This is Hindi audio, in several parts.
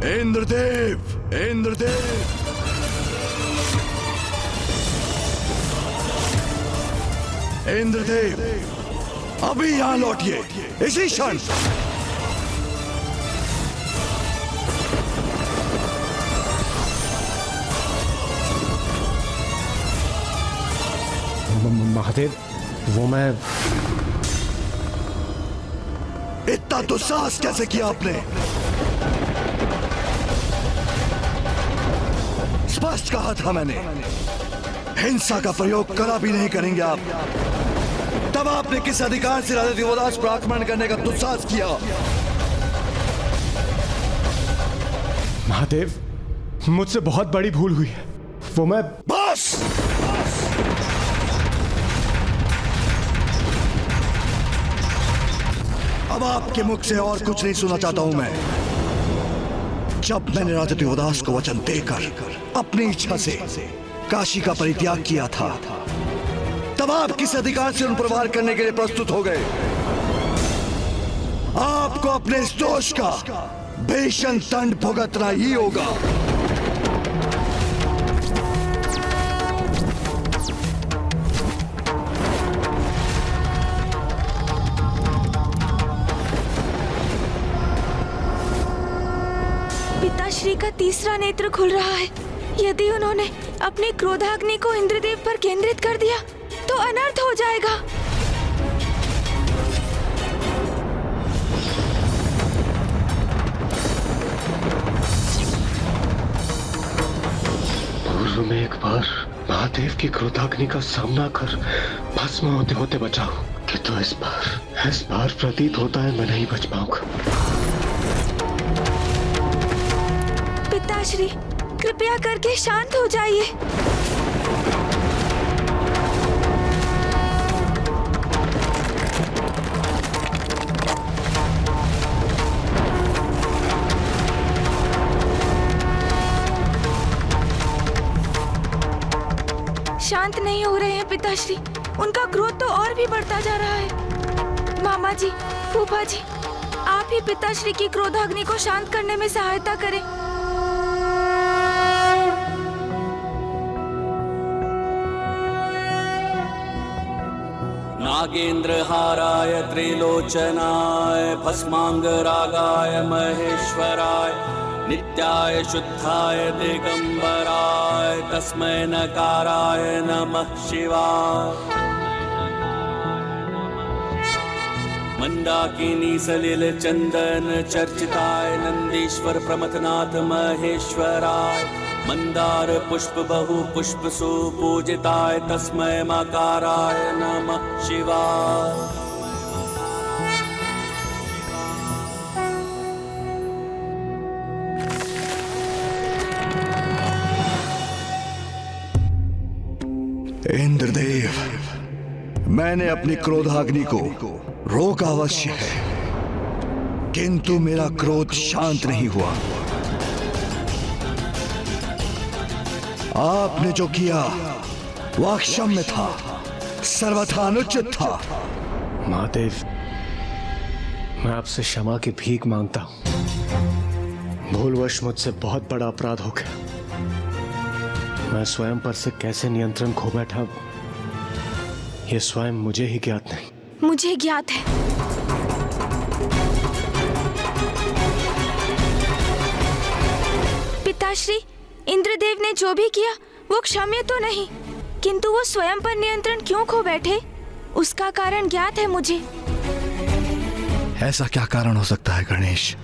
इंद्रदेव, इंद्रदेव, इंद्रदेव, अभी यहां लौटिए, इसी क्षण। महादेव, वो मैं इतना दुस्साहस कैसे किया आपने? स्पष्ट कहा था मैंने, हिंसा का प्रयोग करा भी नहीं करेंगे आप। तब आपने किस अधिकार से राजा दिवोदास पर आक्रमण करने का दुस्साहस किया? महादेव, मुझसे बहुत बड़ी भूल हुई है। वो मैं बस! अब आपके मुख से और कुछ नहीं सुनना चाहता हूं मैं। जब मैंने राजा दिवोदास को वचन देकर अपनी इच्छा से काशी का परित्याग किया था, तब आप किस अधिकार से उन पर वार करने के लिए प्रस्तुत हो गए? आपको अपने इस दोष का भीषण दंड भुगतना ही होगा। पिताश्री का तीसरा नेत्र खुल रहा है। यदि उन्होंने अपनी क्रोधाग्नि को इंद्रदेव पर केंद्रित कर दिया तो अनर्थ हो जाएगा। पूर्व में एक बार महादेव की क्रोधाग्नि का सामना कर भस्म होते होते बचा हूं, किंतु इस बार प्रतीत होता है मैं नहीं बच पाऊंगा। पिताश्री, कृपया करके शांत हो जाइए। शांत नहीं हो रहे हैं पिताश्री। उनका क्रोध तो और भी बढ़ता जा रहा है। मामा जी, फूफा जी, आप ही पिताश्री की क्रोधाग्नि को शांत करने में सहायता करें। नागेन्द्रहाराय त्रिलोचनाय भस्मांगरागाय महेश्वराय नित्याय शुद्धाय दिगंबराय तस्मै नकाराय नमः शिवाय। मंदाकिनी सलिल चंदन चर्चिताय नंदीश्वर प्रमथनाथ महेश्वराय मंदार पुष्प बहु पुष्प सुपूजिताय तस्मै मकाराय नमः शिवाय। इंद्रदेव, मैंने अपनी क्रोधाग्नि को रोका अवश्य है, किंतु मेरा क्रोध शांत नहीं हुआ। आपने जो किया वह अक्षम्य था, सर्वथा अनुचित था। महादेव, मैं आपसे क्षमा की भीख मांगता हूं। भूलवश मुझसे बहुत बड़ा अपराध हो गया। मैं स्वयं पर से कैसे नियंत्रण खो बैठा, ये स्वयं मुझे ही ज्ञात नहीं। मुझे ज्ञात है। पिताश्री, इंद्रदेव ने जो भी किया वो क्षम्य तो नहीं, किंतु वो स्वयं पर नियंत्रण क्यों खो बैठे, उसका कारण ज्ञात है मुझे। ऐसा क्या कारण हो सकता है गणेश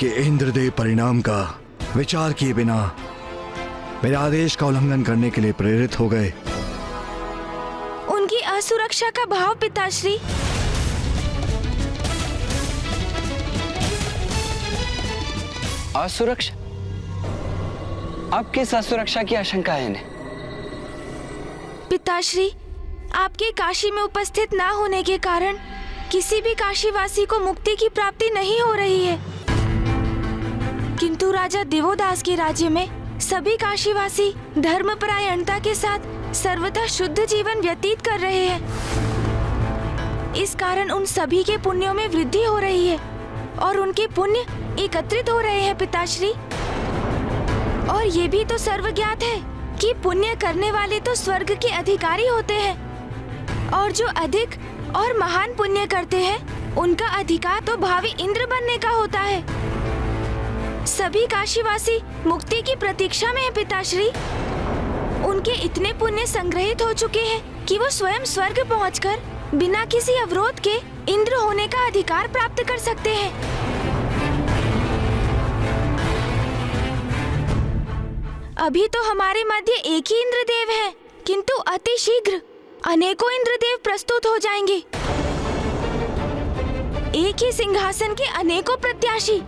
कि इंद्रदेव परिणाम का विचार किए बिना मेरे आदेश का उल्लंघन करने के लिए प्रेरित हो गए? उनकी असुरक्षा का भाव पिताश्री। असुरक्षा? अब किस असुरक्षा की आशंका है इन्हें? पिताश्री, आपके काशी में उपस्थित ना होने के कारण किसी भी काशीवासी को मुक्ति की प्राप्ति नहीं हो रही है, किंतु राजा दिवोदास के राज्य में सभी काशीवासी धर्मपरायणता के साथ सर्वथा शुद्ध जीवन व्यतीत कर रहे हैं। इस कारण उन सभी के पुण्यों में वृद्धि हो रही है और उनके पुण्य एकत्रित हो रहे हैं पिताश्री। और ये भी तो सर्वज्ञात है कि पुण्य करने वाले तो स्वर्ग के अधिकारी होते हैं और जो अधिक और महान पुण्य करते हैं उनका अधिकार तो भावी इंद्र बनने का होता है। सभी काशीवासी मुक्ति की प्रतीक्षा में है पिताश्री। उनके इतने पुण्य संग्रहित हो चुके हैं कि वो स्वयं स्वर्ग पहुंचकर बिना किसी अवरोध के इंद्र होने का अधिकार प्राप्त कर सकते हैं। अभी तो हमारे मध्य एक ही इंद्रदेव है, किंतु अति शीघ्र अनेकों इंद्रदेव प्रस्तुत हो जाएंगे। एक ही सिंहासन के अनेकों प्रत्याशी,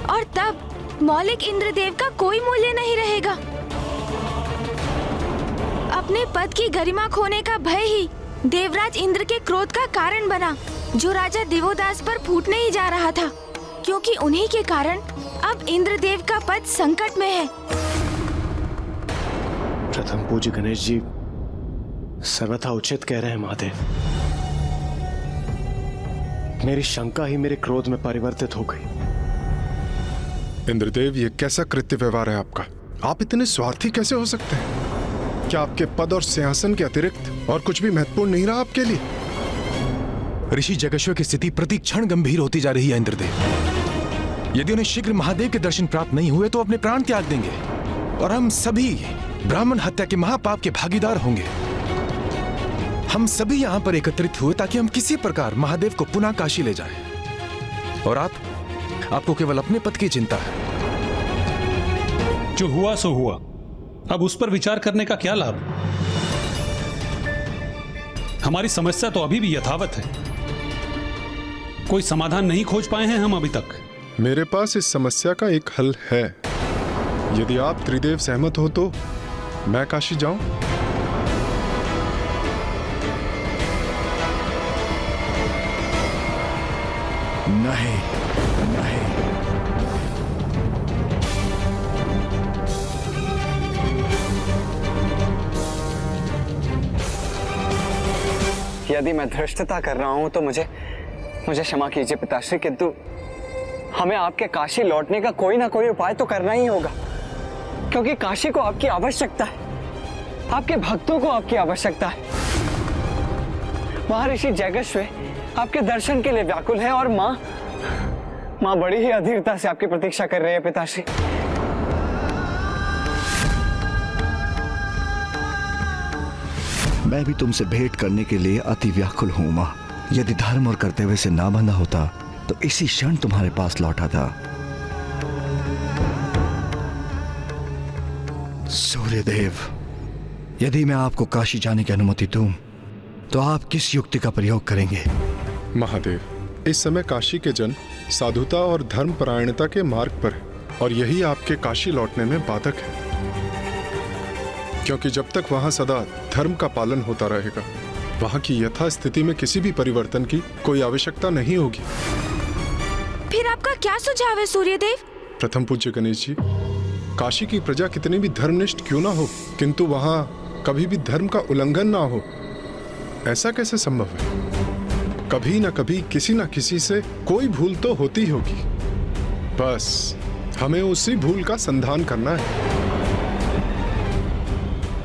और तब मौलिक इंद्रदेव का कोई मूल्य नहीं रहेगा। अपने पद की गरिमा खोने का भय ही देवराज इंद्र के क्रोध का कारण बना, जो राजा दिवोदास पर फूटने ही जा रहा था, क्योंकि उन्हीं के कारण अब इंद्रदेव का पद संकट में है। प्रथम पूज्य गणेश जी सर्वथा उचित कह रहे हैं महादेव। मेरी शंका ही मेरे क्रोध में परिवर्तित हो गई। इंद्रदेव, ये कैसा कृत्य व्यवहार है आपका? आप इतने स्वार्थी कैसे हो सकते हैं? क्या आपके पद और सिंहासन के अतिरिक्त और कुछ भी महत्वपूर्ण नहीं रहा आपके लिए? ऋषि जगेश्वर की स्थिति प्रति क्षण गंभीर होती जा रही है इंद्रदेव। यदि उन्हें शीघ्र महादेव के दर्शन प्राप्त नहीं हुए तो अपने प्राण त्याग देंगे और हम सभी ब्राह्मण हत्या के महापाप के भागीदार होंगे। हम सभी यहाँ पर एकत्रित हुए ताकि हम किसी प्रकार महादेव को पुनः काशी ले जाएं। और आपको केवल अपने पद की चिंता है। जो हुआ सो हुआ, अब उस पर विचार करने का क्या लाभ? हमारी समस्या तो अभी भी यथावत है। कोई समाधान नहीं खोज पाए हैं हम अभी तक। मेरे पास इस समस्या का एक हल है। यदि आप त्रिदेव सहमत हो तो मैं काशी जाऊं? नहीं, नहीं। यदि मैं धृष्टता कर रहा हूं तो मुझे क्षमा कीजिए पिताश्री, किंतु हमें आपके काशी लौटने का कोई ना कोई उपाय तो करना ही होगा, क्योंकि काशी को आपकी आवश्यकता है, आपके भक्तों को आपकी आवश्यकता है। महर्षि जगेश्वर आपके दर्शन के लिए व्याकुल है और माँ बड़ी ही अधीरता से आपकी प्रतीक्षा कर रही है पिताश्री। मैं भी तुमसे भेंट करने के लिए अति व्याकुल हूं मां। यदि धर्म और कर्तव्य से ना बंधा होता तो इसी क्षण तुम्हारे पास लौटा था। सूर्यदेव, यदि मैं आपको काशी जाने की अनुमति दूं तो आप किस युक्ति का प्रयोग करेंगे? महादेव, इस समय काशी के जन साधुता और धर्म परायणता के मार्ग पर है और यही आपके काशी लौटने में बाधक है, क्योंकि जब तक वहां सदा धर्म का पालन होता रहेगा, वहां की यथास्थिति में किसी भी परिवर्तन की कोई आवश्यकता नहीं होगी। फिर आपका क्या सुझाव है सूर्यदेव? प्रथम पूज्य गणेश जी, काशी की प्रजा कितनी भी धर्मनिष्ठ क्यों ना हो, किंतु वहां कभी भी धर्म का उल्लंघन ना हो, ऐसा कैसे संभव है? कभी ना कभी किसी ना किसी से कोई भूल तो होती होगी। बस हमें उसी भूल का संधान करना है।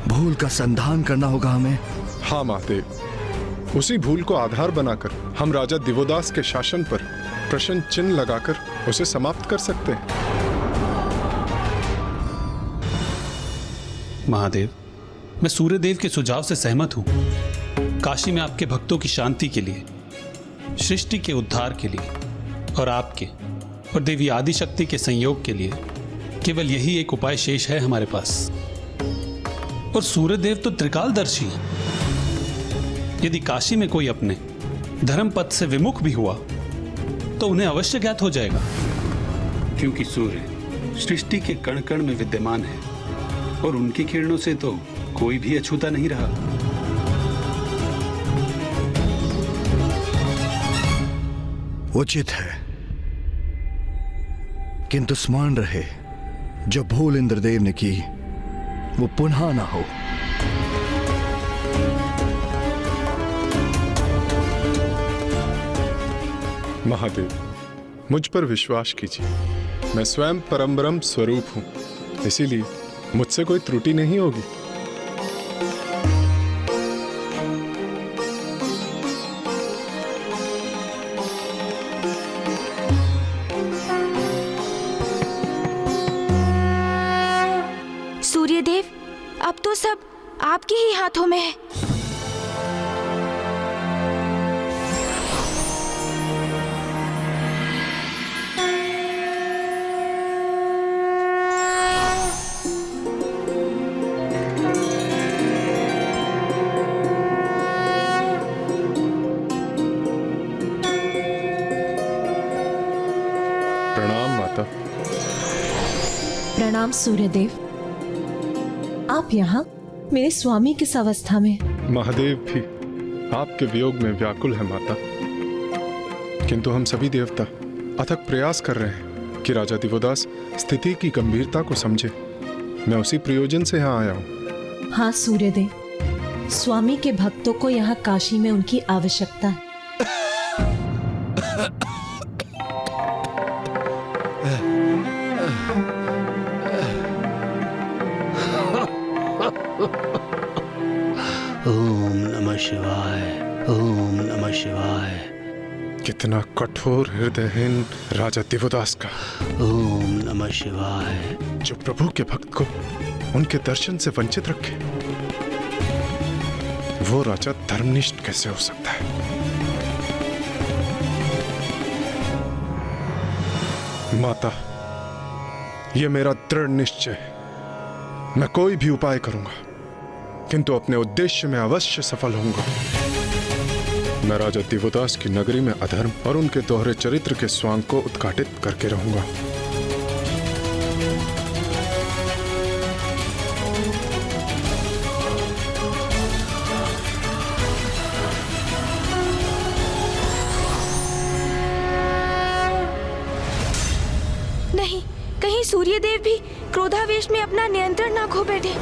भूल का संधान करना होगा हमें? हाँ महादेव, उसी भूल को आधार बनाकर हम राजा दिवोदास के शासन पर प्रश्न चिन्ह लगाकर उसे समाप्त कर सकते हैं। महादेव, मैं सूर्यदेव के सुझाव से सहमत हूं। काशी में आपके भक्तों की शांति के लिए, सृष्टि के उद्धार के लिए और आपके और देवी आदिशक्ति के संयोग के लिए केवल यही एक उपाय शेष है हमारे पास। और सूर्यदेव तो त्रिकालदर्शी हैं। यदि काशी में कोई अपने धर्म पथ से विमुख भी हुआ तो उन्हें अवश्य ज्ञात हो जाएगा, क्योंकि सूर्य सृष्टि के कण कण में विद्यमान है और उनकी किरणों से तो कोई भी अछूता नहीं रहा। उचित है, किंतु स्मरण रहे, जो भूल इंद्रदेव ने की वो पुनः ना हो। महादेव, मुझ पर विश्वास कीजिए। मैं स्वयं परम ब्रह्म स्वरूप हूं, इसीलिए मुझसे कोई त्रुटि नहीं होगी। सूर्यदेव, अब तो सब आपके ही हाथों में है। प्रणाम माता। प्रणाम सूर्यदेव। आप यहाँ मेरे स्वामी किस अवस्था में? महादेव भी आपके वियोग में व्याकुल है माता, किंतु हम सभी देवता अथक प्रयास कर रहे हैं कि राजा दिवोदास स्थिति की गंभीरता को समझे। मैं उसी प्रयोजन से यहाँ आया हूँ। हाँ सूर्यदेव, स्वामी के भक्तों को यहाँ काशी में उनकी आवश्यकता है। ओम नमः शिवाय, ओम नमः शिवाय। कितना कठोर हृदयहीन राजा दिवोदास का। ओम नमः शिवाय। जो प्रभु के भक्त को उनके दर्शन से वंचित रखे, वो राजा धर्मनिष्ठ कैसे हो सकता है? माता, ये मेरा दृढ़ निश्चय है। मैं कोई भी उपाय करूंगा, किंतु अपने उद्देश्य में अवश्य सफल होऊंगा। मैं राजा दिवोदास की नगरी में अधर्म और उनके दोहरे चरित्र के स्वांग को उद्घाटित करके रहूंगा। नहीं, कहीं सूर्यदेव भी क्रोधावेश में अपना नियंत्रण ना खो बैठे।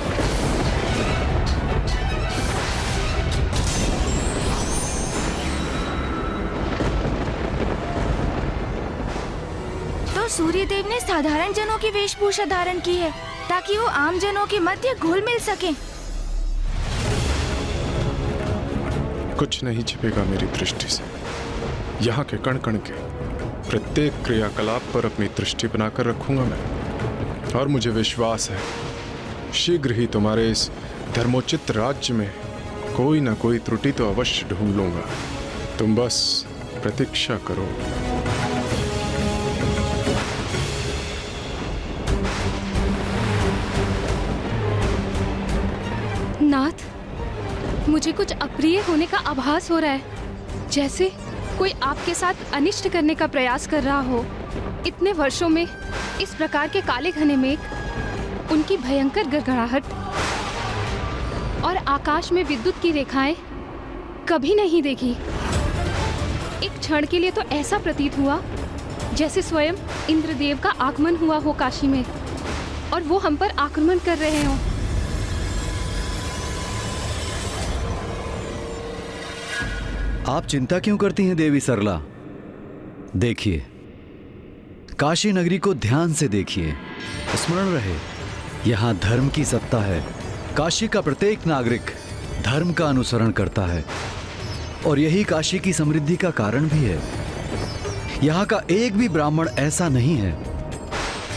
तो सूर्यदेव ने साधारण जनों की वेशभूषा धारण की है ताकि वो आम जनों के मध्य घुल मिल सके। कुछ नहीं छिपेगा मेरी दृष्टि से। यहाँ के कण कण के प्रत्येक क्रियाकलाप पर अपनी दृष्टि बनाकर रखूंगा मैं, और मुझे विश्वास है शीघ्र ही तुम्हारे इस धर्मोचित राज्य में कोई ना कोई त्रुटि तो अवश्य ढूंढ लूंगा। तुम बस प्रतीक्षा करो। नाथ, मुझे कुछ अप्रिय होने का आभास हो रहा है, जैसे कोई आपके साथ अनिष्ट करने का प्रयास कर रहा हो। इतने वर्षों में इस प्रकार के काले घने मेघ, उनकी भयंकर गड़गड़ाहट और आकाश में विद्युत की रेखाएं कभी नहीं देखी। एक क्षण के लिए तो ऐसा प्रतीत हुआ जैसे स्वयं इंद्रदेव का आगमन हुआ हो काशी में और वो हम पर आक्रमण कर रहे हों। आप चिंता क्यों करती हैं देवी सरला? देखिए, काशी नगरी को ध्यान से देखिए। स्मरण रहे, यहाँ धर्म की सत्ता है। काशी का प्रत्येक नागरिक धर्म का अनुसरण करता है और यही काशी की समृद्धि का कारण भी है। यहाँ का एक भी ब्राह्मण ऐसा नहीं है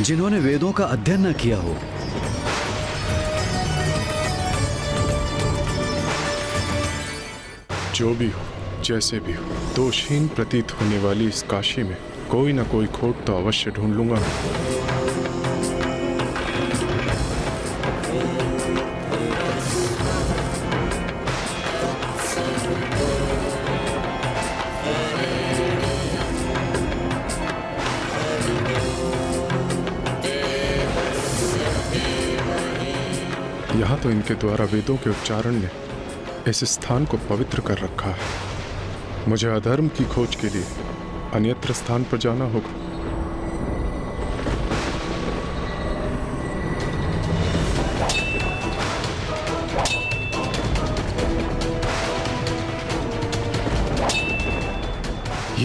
जिन्होंने वेदों का अध्ययन न किया हो। जो भी हो, जैसे भी हो, दोषहीन प्रतीत होने वाली इस काशी में कोई ना कोई खोट तो अवश्य ढूंढ लूंगा। यहाँ तो इनके द्वारा वेदों के उच्चारण ने इस स्थान को पवित्र कर रखा है। मुझे अधर्म की खोज के लिए अन्यत्र स्थान पर जाना होगा।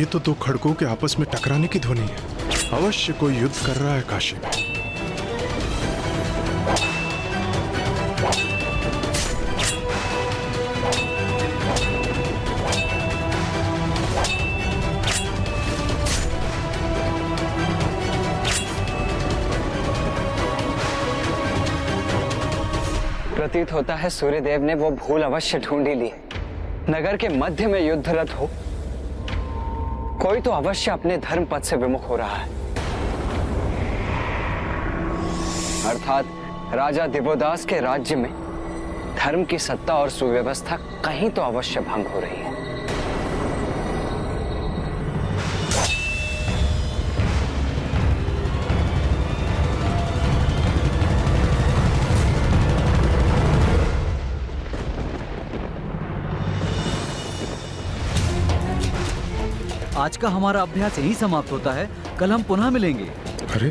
ये तो दो खड़कों के आपस में टकराने की ध्वनि है। अवश्य कोई युद्ध कर रहा है काशी में। प्रतीत होता है सूर्यदेव ने वो भूल अवश्य ढूंढ ही ली है। नगर के मध्य में युद्धरत हो कोई तो अवश्य अपने धर्म पथ से विमुख हो रहा है, अर्थात राजा दिवोदास के राज्य में धर्म की सत्ता और सुव्यवस्था कहीं तो अवश्य भंग हो रही है। आज का हमारा अभ्यास यही समाप्त होता है, कल हम पुनः मिलेंगे। अरे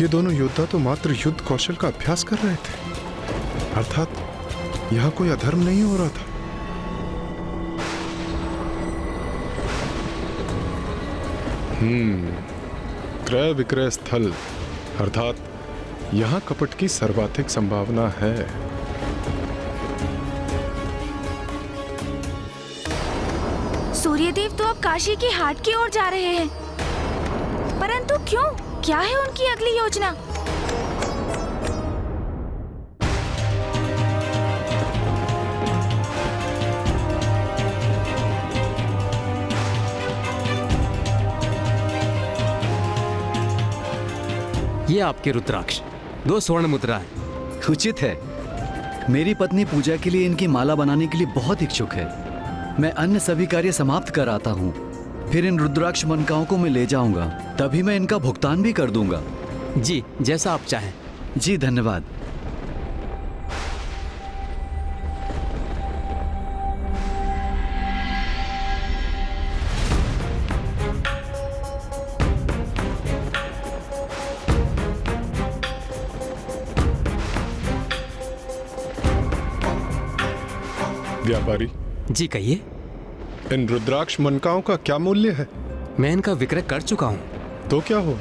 ये दोनों योद्धा तो मात्र युद्ध कौशल का अभ्यास कर रहे थे, अर्थात यहाँ कोई अधर्म नहीं हो रहा था। क्रय विक्रय स्थल, अर्थात यहाँ कपट की सर्वाधिक संभावना है। सूर्यदेव तो अब काशी की हाट की ओर जा रहे हैं, परंतु क्यों? क्या है उनकी अगली योजना? ये आपके रुद्राक्ष 2 स्वर्ण मुद्राएं। उचित है। मेरी पत्नी पूजा के लिए इनकी माला बनाने के लिए बहुत इच्छुक है। मैं अन्य सभी कार्य समाप्त कर आता हूँ, फिर इन रुद्राक्ष मनकाओं को मैं ले जाऊंगा, तभी मैं इनका भुगतान भी कर दूंगा। जी, जैसा आप चाहें। जी धन्यवाद। व्यापारी जी कहिए। इन रुद्राक्ष मनकाओं का क्या मूल्य है? मैं इनका विक्रय कर चुका हूँ। तो क्या हुआ?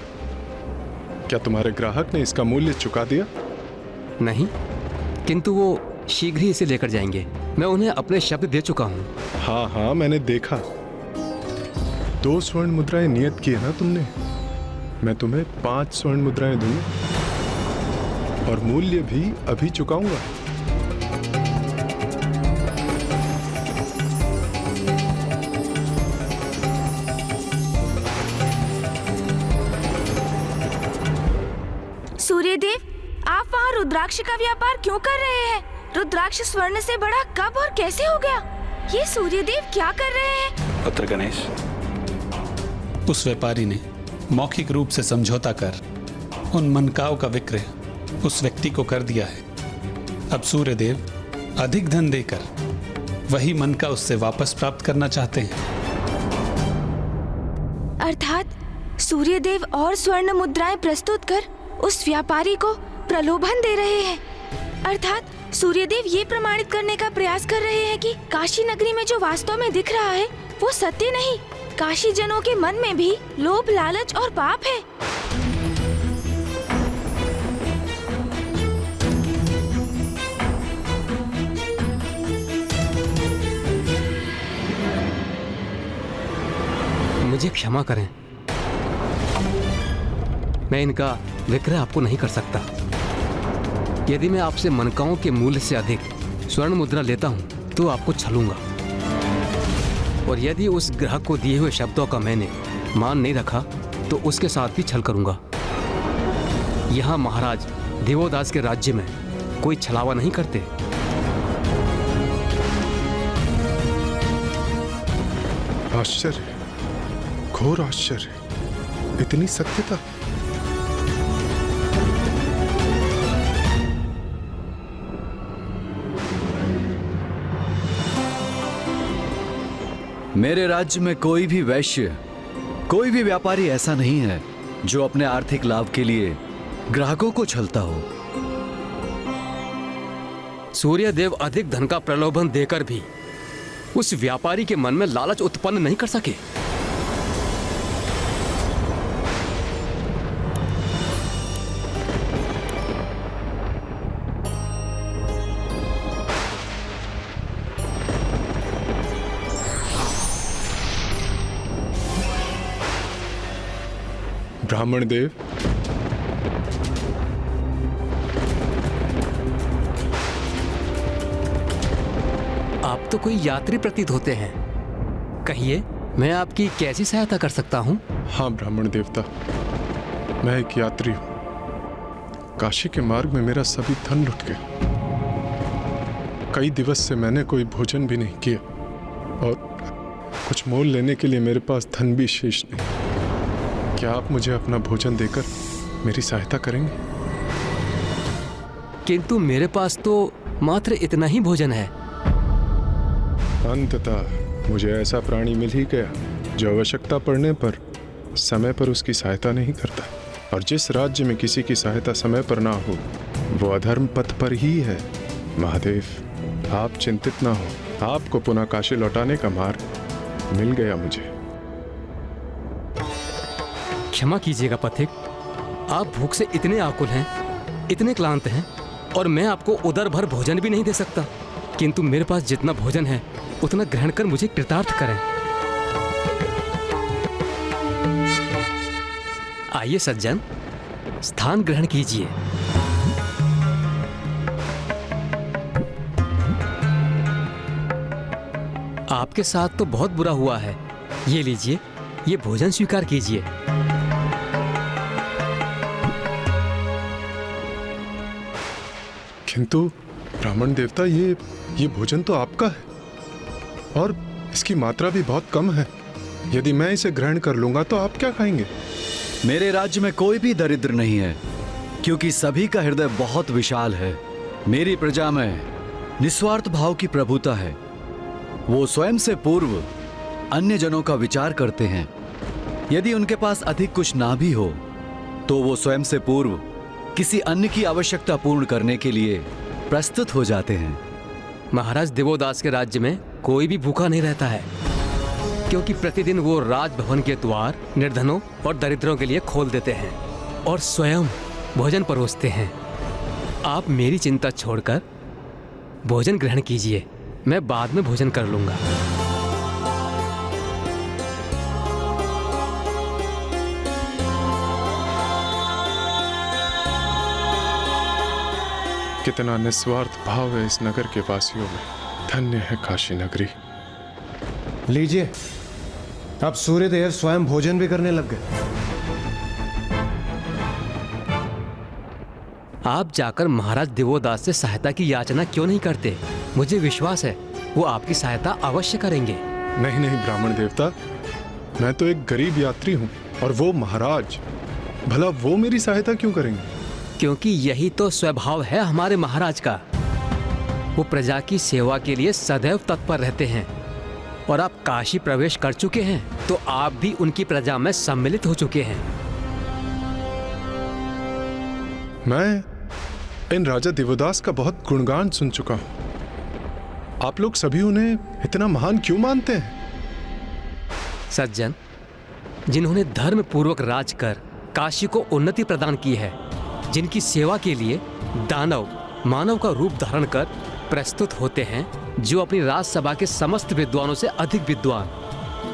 क्या तुम्हारे ग्राहक ने इसका मूल्य चुका दिया? नहीं, किंतु वो शीघ्र ही इसे लेकर जाएंगे। मैं उन्हें अपने शब्द दे चुका हूँ। हाँ हाँ, मैंने देखा। 2 स्वर्ण मुद्राएं नियत की है ना तुमने? मैं तुम्हें 5 स्वर्ण मुद्राएं दूंगा और मूल्य भी अभी चुकाऊंगा। सूर्यदेव, आप वहाँ रुद्राक्ष का व्यापार क्यों कर रहे हैं? रुद्राक्ष स्वर्ण से बड़ा कब और कैसे हो गया? ये सूर्यदेव क्या कर रहे हैं? पुत्र गणेश, उस व्यापारी ने मौखिक रूप से समझौता कर उन मनकाओं का विक्रय उस व्यक्ति को कर दिया है। अब सूर्यदेव अधिक धन देकर वही मनका उससे वापस प्राप्त करना चाहते हैं। अर्थात सूर्यदेव और स्वर्ण मुद्राएं प्रस्तुत कर उस व्यापारी को प्रलोभन दे रहे हैं। अर्थात सूर्यदेव ये प्रमाणित करने का प्रयास कर रहे हैं कि काशी नगरी में जो वास्तव में दिख रहा है वो सत्य नहीं, काशी जनों के मन में भी लोभ, लालच और पाप है। मुझे क्षमा करें, मैं इनका विक्रय आपको नहीं कर सकता। यदि मैं आपसे मनकाओं के मूल्य से अधिक स्वर्ण मुद्रा लेता हूं तो आपको छलूंगा, और यदि उस ग्राहक को दिए हुए शब्दों का मैंने मान नहीं रखा तो उसके साथ भी छल करूंगा। यहां महाराज दिवोदास के राज्य में कोई छलावा नहीं करते। आश्चर्य, घोर आश्चर्य, इतनी सत्यता। मेरे राज्य में कोई भी वैश्य, कोई भी व्यापारी ऐसा नहीं है जो अपने आर्थिक लाभ के लिए ग्राहकों को छलता हो। सूर्यदेव अधिक धन का प्रलोभन देकर भी उस व्यापारी के मन में लालच उत्पन्न नहीं कर सके। ब्राह्मण देव, आप तो कोई यात्री प्रतीत होते हैं। कहिए, मैं आपकी कैसी सहायता कर सकता हूँ? हाँ ब्राह्मण देवता, मैं एक यात्री हूँ। काशी के मार्ग में मेरा सभी धन लुट गया। कई दिवस से मैंने कोई भोजन भी नहीं किया और कुछ मोल लेने के लिए मेरे पास धन भी शेष नहीं। क्या आप मुझे अपना भोजन देकर मेरी सहायता करेंगे? किंतु मेरे पास तो मात्र इतना ही भोजन है। अंततः मुझे ऐसा प्राणी मिल ही गया जो आवश्यकता पड़ने पर समय पर उसकी सहायता नहीं करता। और जिस राज्य में किसी की सहायता समय पर ना हो, वो अधर्म पथ पर ही है। महादेव, आप चिंतित ना हो, आपको पुनः काशी लौटाने का मार्ग मिल गया मुझे। क्षमा कीजिएगा पथिक, आप भूख से इतने आकुल हैं, इतने क्लांत हैं, और मैं आपको उदर भर भोजन भी नहीं दे सकता। किंतु मेरे पास जितना भोजन है उतना ग्रहण कर मुझे कृतार्थ करें। आइए सज्जन, स्थान ग्रहण कीजिए। आपके साथ तो बहुत बुरा हुआ है। ये लीजिए, ये भोजन स्वीकार कीजिए। किंतु ब्राह्मण देवता, ये भोजन तो आपका है और इसकी मात्रा भी बहुत कम है। यदि मैं इसे ग्रहण कर लूंगा तो आप क्या खाएंगे? मेरे राज्य में कोई भी दरिद्र नहीं है, क्योंकि सभी का हृदय बहुत विशाल है। मेरी प्रजा में निस्वार्थ भाव की प्रभुता है। वो स्वयं से पूर्व अन्य जनों का विचार करते हैं। यदि उनके पास अधिक कुछ ना भी हो तो वो स्वयं से पूर्व किसी अन्य की आवश्यकता पूर्ण करने के लिए प्रस्तुत हो जाते हैं। महाराज दिवोदास के राज्य में कोई भी भूखा नहीं रहता है, क्योंकि प्रतिदिन वो राजभवन के द्वार निर्धनों और दरिद्रों के लिए खोल देते हैं और स्वयं भोजन परोसते हैं। आप मेरी चिंता छोड़कर भोजन ग्रहण कीजिए, मैं बाद में भोजन कर लूंगा। कितना निस्वार्थ भाव है इस नगर के वासियों में। धन्य है काशी नगरी। लीजिए, अब सूर्यदेव स्वयं भोजन भी करने लग गए। आप जाकर महाराज दिवोदास से सहायता की याचना क्यों नहीं करते? मुझे विश्वास है वो आपकी सहायता अवश्य करेंगे। नहीं नहीं ब्राह्मण देवता, मैं तो एक गरीब यात्री हूँ और वो महाराज, भला वो मेरी सहायता क्यों करेंगे? क्योंकि यही तो स्वभाव है हमारे महाराज का। वो प्रजा की सेवा के लिए सदैव तत्पर रहते हैं। और आप काशी प्रवेश कर चुके हैं तो आप भी उनकी प्रजा में सम्मिलित हो चुके हैं। मैं इन राजा दिवोदास का बहुत गुणगान सुन चुका हूं। आप लोग सभी उन्हें इतना महान क्यों मानते हैं? सज्जन, जिन्होंने धर्म पूर्वक राज कर काशी को उन्नति प्रदान की है, जिनकी सेवा के लिए दानव मानव का रूप धारण कर प्रस्तुत होते हैं, जो अपनी राजसभा के समस्त विद्वानों से अधिक विद्वान,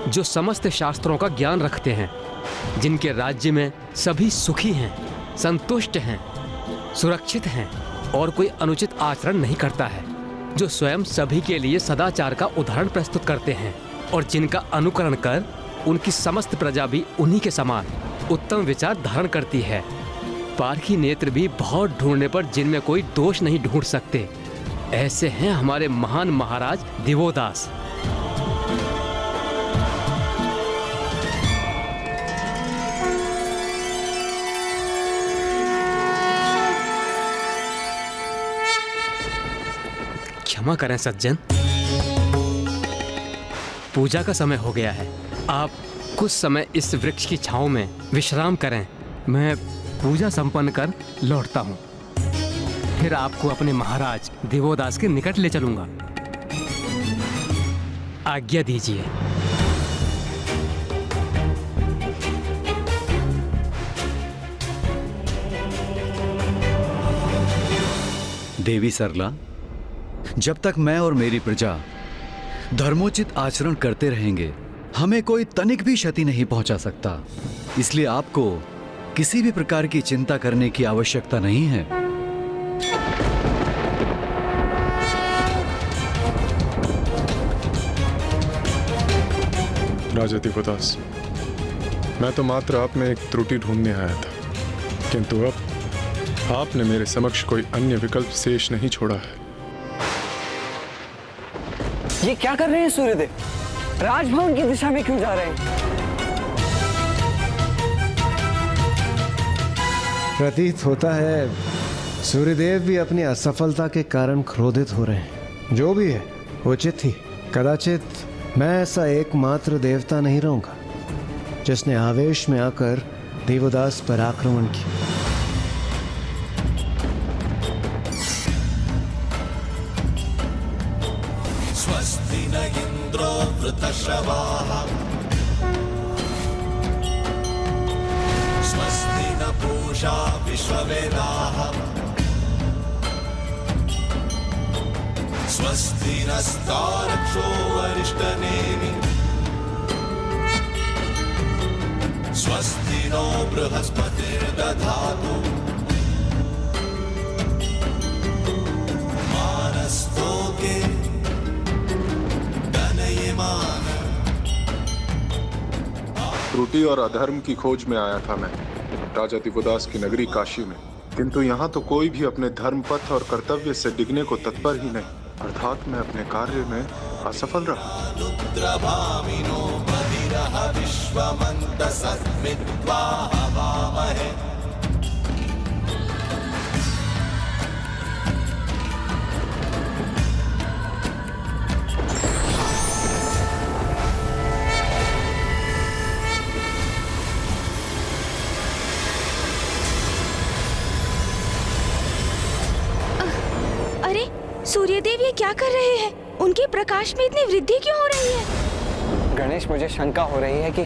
जो समस्त शास्त्रों का ज्ञान रखते हैं, जिनके राज्य में सभी सुखी हैं, संतुष्ट हैं, सुरक्षित हैं और कोई अनुचित आचरण नहीं करता है, जो स्वयं सभी के लिए सदाचार का उदाहरण प्रस्तुत करते हैं और जिनका अनुकरण कर उनकी समस्त प्रजा भी उन्हीं के समान उत्तम विचार धारण करती है। पारखी नेत्र भी बहुत ढूंढने पर जिनमें कोई दोष नहीं ढूंढ सकते। ऐसे हैं हमारे महान महाराज दिवोदास। क्षमा करें सज्जन, पूजा का समय हो गया है। आप कुछ समय इस वृक्ष की छांव में विश्राम करें। मैं पूजा संपन्न कर लौटता हूँ, फिर आपको अपने महाराज दिवोदास के निकट ले चलूंगा। आज्ञा दीजिए। देवी सरला, जब तक मैं और मेरी प्रजा धर्मोचित आचरण करते रहेंगे, हमें कोई तनिक भी क्षति नहीं पहुंचा सकता। इसलिए आपको किसी भी प्रकार की चिंता करने की आवश्यकता नहीं है। राजा दिवोदास, मैं तो मात्र आप में एक त्रुटि ढूंढने आया था, किंतु अब आपने मेरे समक्ष कोई अन्य विकल्प शेष नहीं छोड़ा है। ये क्या कर रहे हैं सूर्यदेव? राजभवन की दिशा में क्यों जा रहे हैं? प्रतीत होता है सूर्यदेव भी अपनी असफलता के कारण क्रोधित हो रहे हैं। जो भी है उचित ही। कदाचित मैं ऐसा एकमात्र देवता नहीं रहूंगा जिसने आवेश में आकर देवदास पर आक्रमण किया। स्वस्ति न इंद्रो वृतश्रवाः स्वस्ति न पूषा विश्ववेदाः स्वस्ति नस्तारक्षो अरिष्टनेमिः स्वस्ति नो बृहस्पतिर्दधातु मानस्तोके गणयमान। त्रुटि और अधर्म की खोज में आया था मैं राजा दिवोदास की नगरी काशी में, किंतु यहाँ तो कोई भी अपने धर्म पथ और कर्तव्य से डिगने को तत्पर ही नहीं, अर्थात मैं अपने कार्य में असफल रहा। अरे सूर्यदेव ये क्या कर रहे हैं? उनके प्रकाश में इतनी वृद्धि क्यों हो रही है? गणेश, मुझे शंका हो रही है कि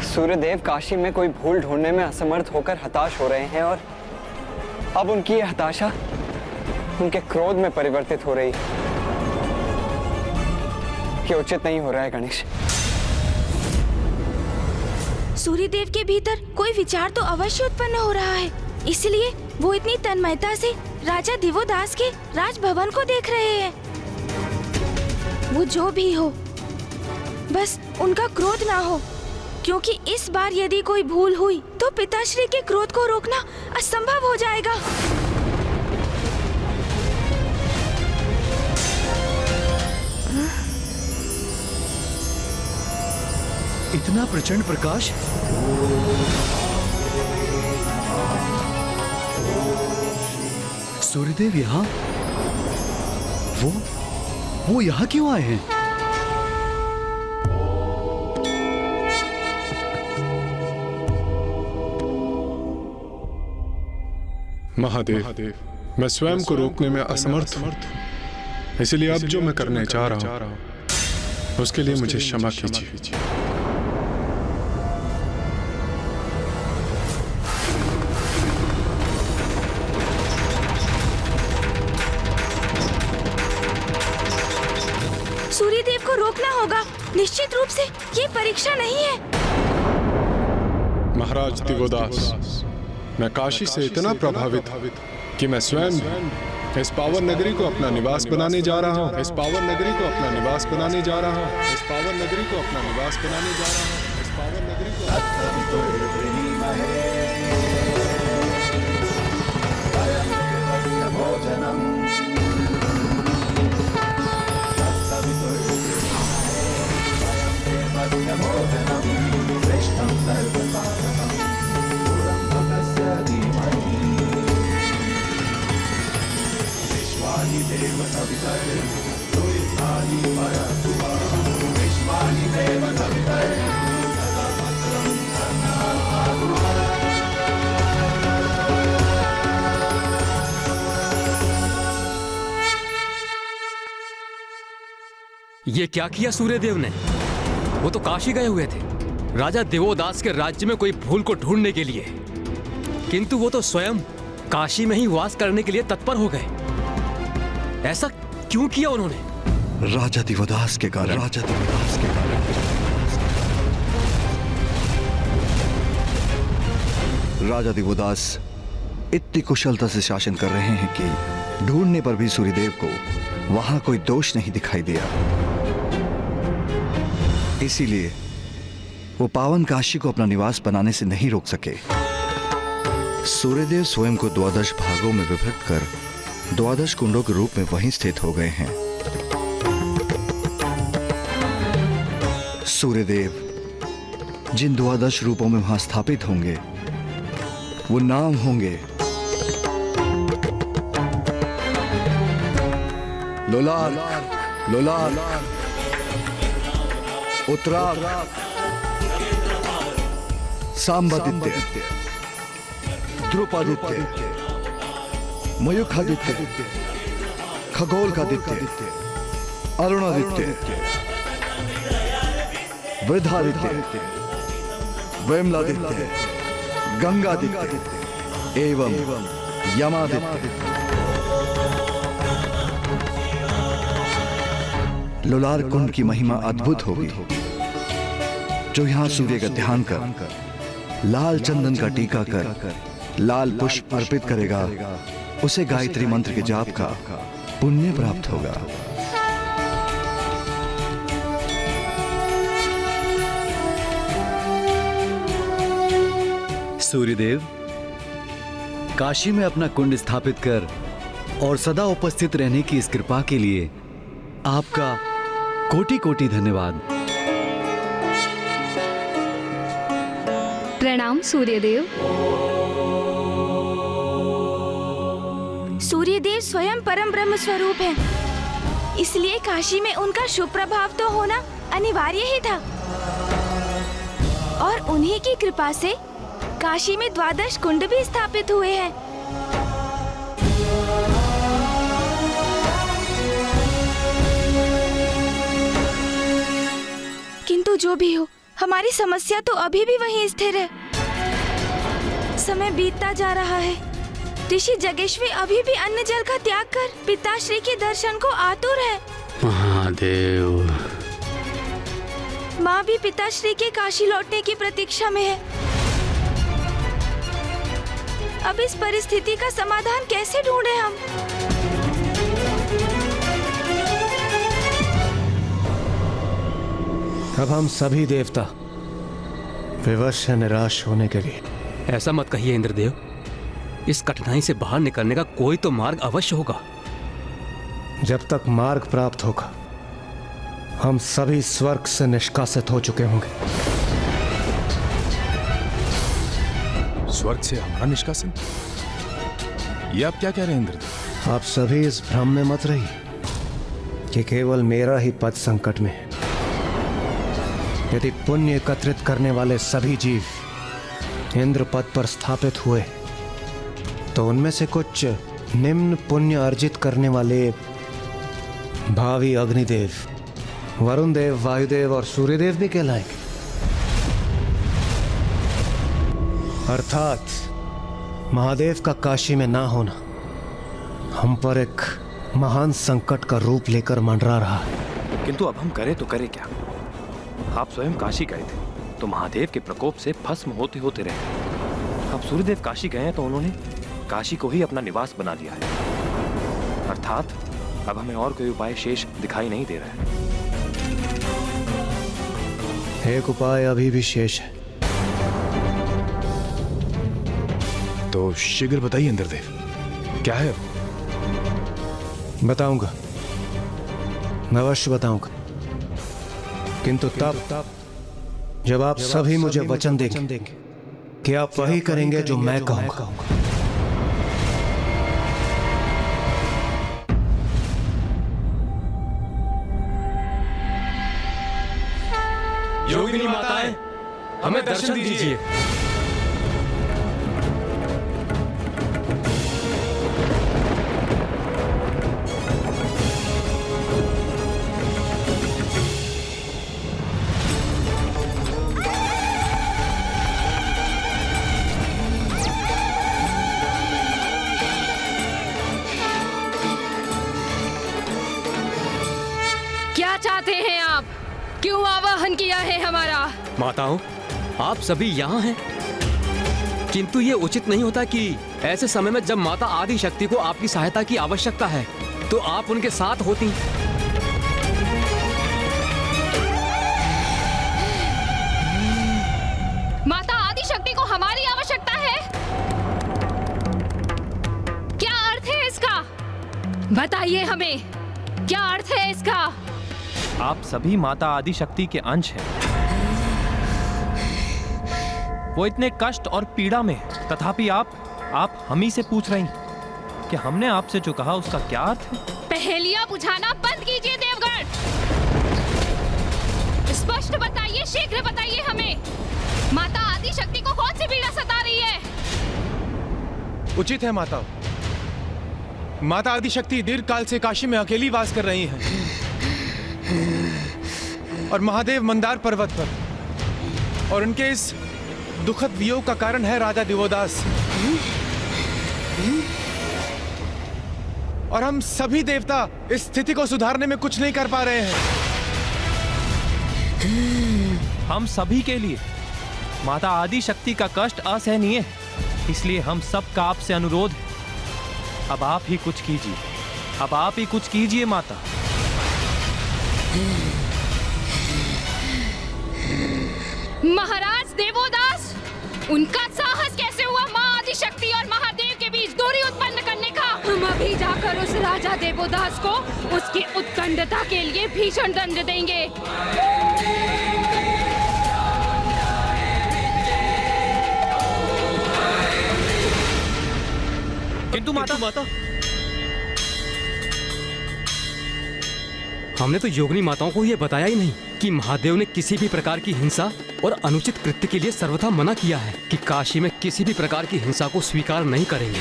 सूर्यदेव काशी में कोई भूल ढूंढने में असमर्थ होकर हताश हो रहे हैं और अब उनकी यह हताशा उनके क्रोध में परिवर्तित हो रही है। ये उचित नहीं हो रहा है गणेश। सूर्यदेव के भीतर कोई विचार तो अवश्य उत्पन्न हो रहा है, इसलिए वो इतनी तन्मयता से राजा दिवोदास के राजभवन को देख रहे हैं। वो जो भी हो, बस उनका क्रोध ना हो, क्योंकि इस बार यदि कोई भूल हुई तो पिताश्री के क्रोध को रोकना असंभव हो जाएगा। इतना प्रचंड प्रकाश! सूर्यदेव यहाँ? वो यहाँ क्यों आए हैं? महादेव, मैं स्वयं को रोकने में असमर्थ हूँ, इसलिए अब जो मैं करने जा रहा हूँ उसके लिए मुझे क्षमा कीजिए। सूर्यदेव को रोकना होगा, निश्चित रूप से ये परीक्षा नहीं है। महाराज दिवोदास, मैं काशी से इतना प्रभावित कि मैं स्वयं इस पावन नगरी को अपना निवास बनाने जा रहा हूँ। इस पावन नगरी को अपना निवास बनाने जा रहा हूँ। इस पावन नगरी को अपना निवास बनाने जा रहा हूँ। इस पावन नगरी को ये क्या किया सूर्यदेव ने? वो तो काशी गए हुए थे राजा दिवोदास के राज्य में कोई भूल को ढूंढने के लिए, किंतु वो तो स्वयं काशी में ही वास करने के लिए तत्पर हो गए। ऐसा क्यों किया उन्होंने? राजा दिवोदास के कारण। राजा दिवोदास के कारण। राजा दिवोदास इतनी कुशलता से शासन कर रहे हैं कि ढूंढने पर भी सूर्यदेव को वहां कोई दोष नहीं दिखाई दिया। इसीलिए वो पावन काशी को अपना निवास बनाने से नहीं रोक सके। सूर्यदेव स्वयं को 12 भागों में विभक्त कर 12 कुंडों के रूप में वहीं स्थित हो गए हैं। सूर्यदेव जिन 12 रूपों में वहां स्थापित होंगे वो नाम होंगे लोलाल, लोलाल, उत्तराग, सांबादित्य, ध्रुपादित्य, मयूखादित्य, खगोलकादित्य, अरुणादित्य, वृद्धादित्य, वैमलादित्य, गंगादित्य एवं यमादित्य। लोलार कुंड की महिमा अद्भुत होगी। जो यहाँ सूर्य का ध्यान कर लाल चंदन का टीका कर लाल पुष्प अर्पित करेगा उसे गायत्री मंत्र के जाप का पुण्य प्राप्त होगा। सूर्यदेव, काशी में अपना कुंड स्थापित कर और सदा उपस्थित रहने की इस कृपा के लिए आपका कोटि कोटि धन्यवाद। प्रणाम सूर्यदेव। सूर्यदेव स्वयं परम ब्रह्म स्वरूप हैं, इसलिए काशी में उनका शुभ प्रभाव तो होना अनिवार्य ही था। और उन्हीं की कृपा से काशी में 12 कुंड भी स्थापित हुए हैं। किंतु जो भी हो, हमारी समस्या तो अभी भी वहीं स्थिर है। समय बीतता जा रहा है। ऋषि जगेश्वी अभी भी अन्न जल का त्याग कर पिताश्री के दर्शन को आतुर है। महादेव, माँ भी पिताश्री के काशी लौटने की प्रतीक्षा में है। अब इस परिस्थिति का समाधान कैसे ढूंढे हम? अब हम सभी देवता विवश हैं निराश होने के लिए। ऐसा मत कहिए इंद्रदेव, इस कठिनाई से बाहर निकलने का कोई तो मार्ग अवश्य होगा। जब तक मार्ग प्राप्त होगा हम सभी स्वर्ग से निष्कासित हो चुके होंगे। स्वर्ग से हमारा निष्कासन? ये आप क्या कह रहे हैं इंद्रदेव? आप सभी इस भ्रम में मत रहिए कि केवल मेरा ही पद संकट में है। यदि पुण्य एकत्रित करने वाले सभी जीव इंद्र पद पर स्थापित हुए तो उनमें से कुछ निम्न पुण्य अर्जित करने वाले भावी अग्निदेव, वरुण देव, वायुदेव और सूर्यदेव भी कहलाएंगे। अर्थात महादेव का काशी में ना होना हम पर एक महान संकट का रूप लेकर मंडरा रहा है। किंतु अब हम करें तो करें क्या? आप स्वयं काशी गए थे तो महादेव के प्रकोप से भस्म होते होते रहे। अब सूर्यदेव काशी गए हैं तो उन्होंने काशी को ही अपना निवास बना लिया है। अर्थात अब हमें और कोई उपाय शेष दिखाई नहीं दे रहा है। एक उपाय अभी भी शेष है। तो शीघ्र बताइए इंद्रदेव, क्या है वो? बताऊंगा, मैं अवश्य बताऊंगा, किंतु तब जब आप सभी मुझे वचन देंगे कि आप वही करेंगे जो मैं कहूंगा। योगिनी माताएं, हमें दर्शन दीजिए। क्या चाहते हैं आप? क्यों आवाहन किया है हमारा? माताओं, आप सभी यहाँ हैं? किंतु ये उचित नहीं होता कि ऐसे समय में जब माता आदि शक्ति को आपकी सहायता की आवश्यकता है तो आप उनके साथ होती। माता आदि शक्ति को हमारी आवश्यकता है? क्या अर्थ है इसका? बताइए हमें, क्या अर्थ है इसका? आप सभी माता आदि शक्ति के अंश हैं। वो इतने कष्ट और पीड़ा में, तथापि आप हम ही से पूछ रही कि हमने आपसे जो कहा उसका क्या अर्थ है? पहेलियां बुझाना बंद कीजिए देवगण। स्पष्ट बताइए, शीघ्र बताइए हमें, माता आदि शक्ति को कौन सी पीड़ा सता रही है? उचित है माता। माता आदि शक्ति दीर्घ काल से काशी में अकेली वास कर रही हैं और महादेव मंदार पर्वत पर, और उनके इस दुखद वियोग का कारण है राजा दिवोदास। और हम सभी देवता इस स्थिति को सुधारने में कुछ नहीं कर पा रहे हैं। हम सभी के लिए माता आदि शक्ति का कष्ट असहनीय है, इसलिए हम सब का आपसे अनुरोध है, अब आप ही कुछ कीजिए, अब आप ही कुछ कीजिए माता। महाराज देवोदास, उनका साहस कैसे हुआ माँ आदि शक्ति और महादेव के बीच दूरी उत्पन्न करने का? हम अभी जाकर उस राजा देवोदास को उसकी उत्कंठता के लिए भीषण दंड देंगे। किंतु माता हमने तो योगिनी माताओं को यह बताया ही नहीं कि महादेव ने किसी भी प्रकार की हिंसा और अनुचित कृत्य के लिए सर्वथा मना किया है, कि काशी में किसी भी प्रकार की हिंसा को स्वीकार नहीं करेंगे।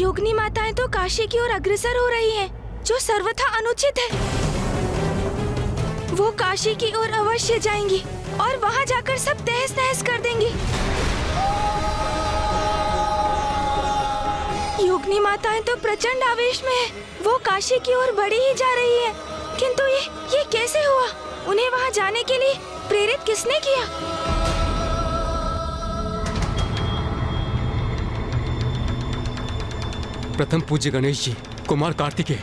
योगिनी माताएं तो काशी की ओर अग्रसर हो रही हैं, जो सर्वथा अनुचित है। वो काशी की ओर अवश्य जाएंगी और वहाँ जाकर सब तहस नहस कर देंगी। योगिनी माताएं तो प्रचंड आवेश में है, वो काशी की ओर बढ़ी ही जा रही है। किंतु ये कैसे हुआ? उन्हें वहाँ जाने के लिए प्रेरित किसने किया? प्रथम पूज्य गणेश जी, कुमार कार्तिकेय,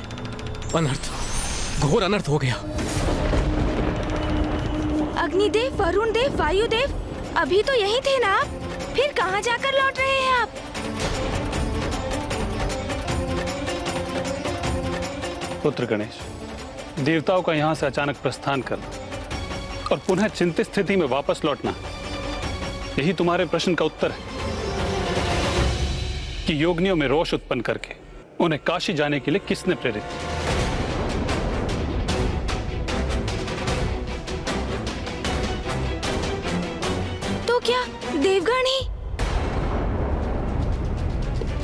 अनर्थ, घोर अनर्थ हो गया। अग्निदेव, वरुण देव, वायुदेव, अभी तो यही थे ना आप? फिर कहाँ जाकर लौट रहे हैं आप? पुत्र गणेश, देवताओं का यहाँ से अचानक प्रस्थान करना और पुनः चिंतित स्थिति में वापस लौटना, यही तुम्हारे प्रश्न का उत्तर है कि योगिनियों में रोष उत्पन्न करके उन्हें काशी जाने के लिए किसने प्रेरित किया। तो क्या देवगण ही?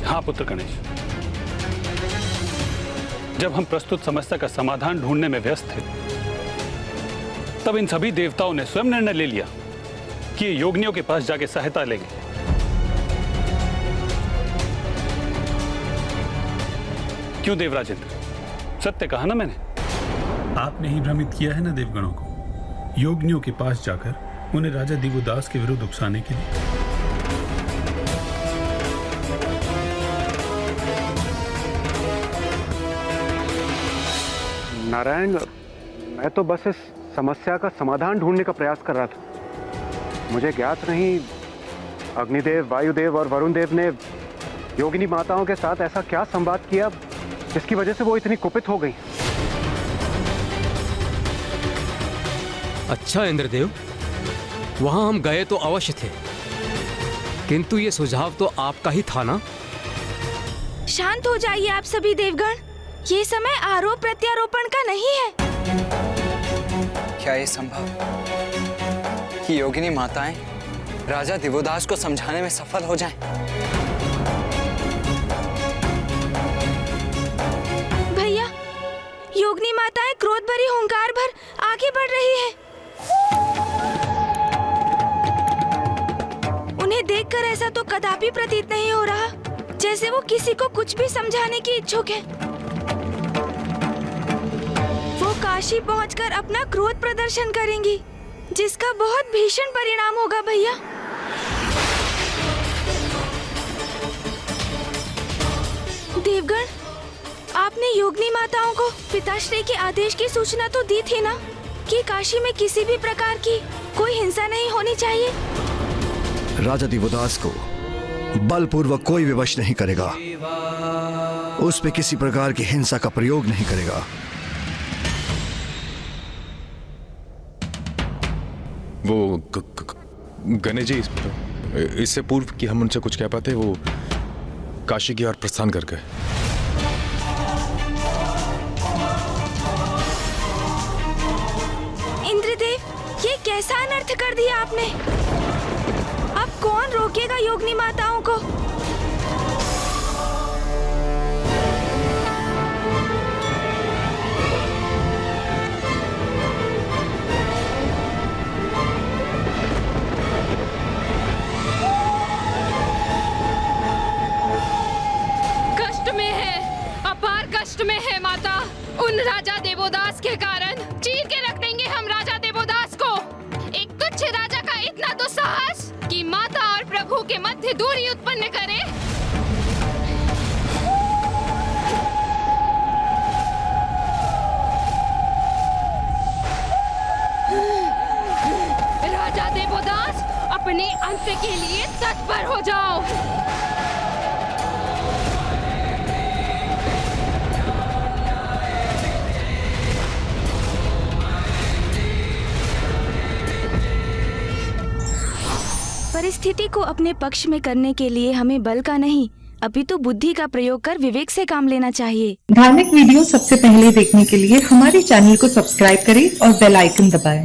हाँ पुत्र गणेश, जब हम प्रस्तुत समस्या का समाधान ढूंढने में व्यस्त थे, तब इन सभी देवताओं ने स्वयं निर्णय ले लिया कि ये योगिनियों के पास जाके सहायता लेंगे। क्यों देवराजेंद्र, सत्य कहा ना मैंने? आपने ही भ्रमित किया है ना देवगणों को, योगिनियों के पास जाकर उन्हें राजा दिवोदास के विरुद्ध उकसाने के लिए। नारायण, मैं तो बस इस समस्या का समाधान ढूंढने का प्रयास कर रहा था। मुझे ज्ञात नहीं अग्निदेव, वायुदेव और वरुण देव ने योगिनी माताओं के साथ ऐसा क्या संवाद किया जिसकी वजह से वो इतनी कुपित हो गई। अच्छा इंद्रदेव, वहां हम गए तो अवश्य थे, किंतु ये सुझाव तो आपका ही था ना? शांत हो जाइए आप सभी देवगण, ये समय आरोप प्रत्यारोपण का नहीं है। क्या ये संभव कि योगिनी माताएं राजा दिवोदास को समझाने में सफल हो जाएं? भैया, योगिनी माताएं क्रोध भरी हुंकार भर आगे बढ़ रही है। उन्हें देखकर ऐसा तो कदापि प्रतीत नहीं हो रहा जैसे वो किसी को कुछ भी समझाने की इच्छुक है। वो काशी पहुंचकर अपना क्रोध प्रदर्शन करेंगी, जिसका बहुत भीषण परिणाम होगा भैया। देवगण, आपने योगिनी माताओं को पिताश्री के आदेश की सूचना तो दी थी ना कि काशी में किसी भी प्रकार की कोई हिंसा नहीं होनी चाहिए। राजा दिवोदास को बलपूर्वक कोई विवश नहीं करेगा, उस पे किसी प्रकार की हिंसा का प्रयोग नहीं करेगा। वो गणेश जी, इससे पूर्व कि हम उनसे कुछ कह पाते, वो काशी की ओर प्रस्थान कर गए। इंद्रदेव, ये कैसा अनर्थ कर दिया आपने? अब कौन रोकेगा योगिनी माताओं को? कष्ट में है, अपार कष्ट में है माता। उन राजा देवोदास के कारण चीर के रख देंगे हम राजा देवोदास को। एक तुच्छ राजा का इतना दुस्साहस कि माता और प्रभु के मध्य दूरी उत्पन्न करे। राजा देवोदास, अपने अंत के लिए तत्पर हो जाओ। परिस्थिति को अपने पक्ष में करने के लिए हमें बल का नहीं, अपितु बुद्धि का प्रयोग कर विवेक से काम लेना चाहिए। धार्मिक वीडियो सबसे पहले देखने के लिए हमारे चैनल को सब्सक्राइब करें और बेल आइकन दबाएं।